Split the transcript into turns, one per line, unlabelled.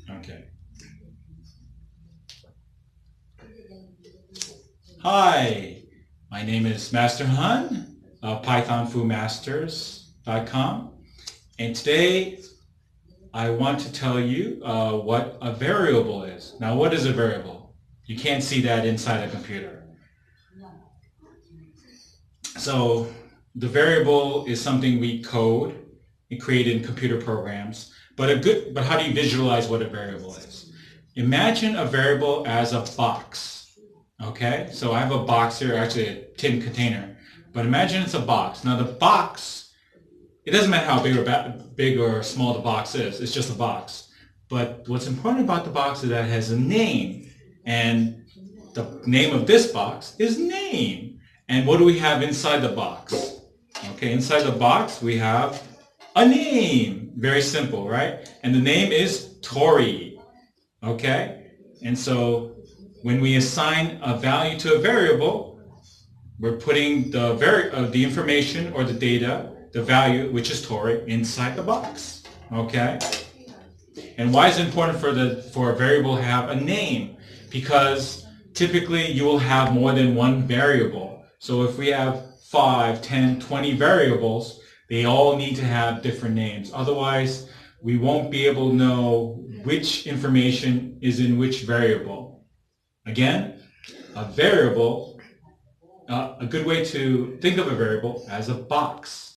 Okay. Hi, my name is Master Hun of PythonFuMasters.com, and today I want to tell you what a variable is. Now, what is a variable? You can't see that inside a computer. So the variable is something we code and create in computer programs. But how do you visualize what a variable is? Imagine a variable as a box. Okay, so I have a box here, actually a tin container. But imagine it's a box. Now the box, it doesn't matter how big or small the box is. It's just a box. But what's important about the box is that it has a name, and the name of this box is name. And what do we have inside the box? Okay, inside the box we have a name. Very simple, right? And the name is Tori. Okay? And so when we assign a value to a variable, we're putting the information or the data, the value, which is Tori, inside the box. Okay? And why is it important for a variable to have a name? Because typically you will have more than one variable. So if we have 5, 10, 20 variables, they all need to have different names. Otherwise, we won't be able to know which information is in which variable. Again, a variable, a good way to think of a variable as a box.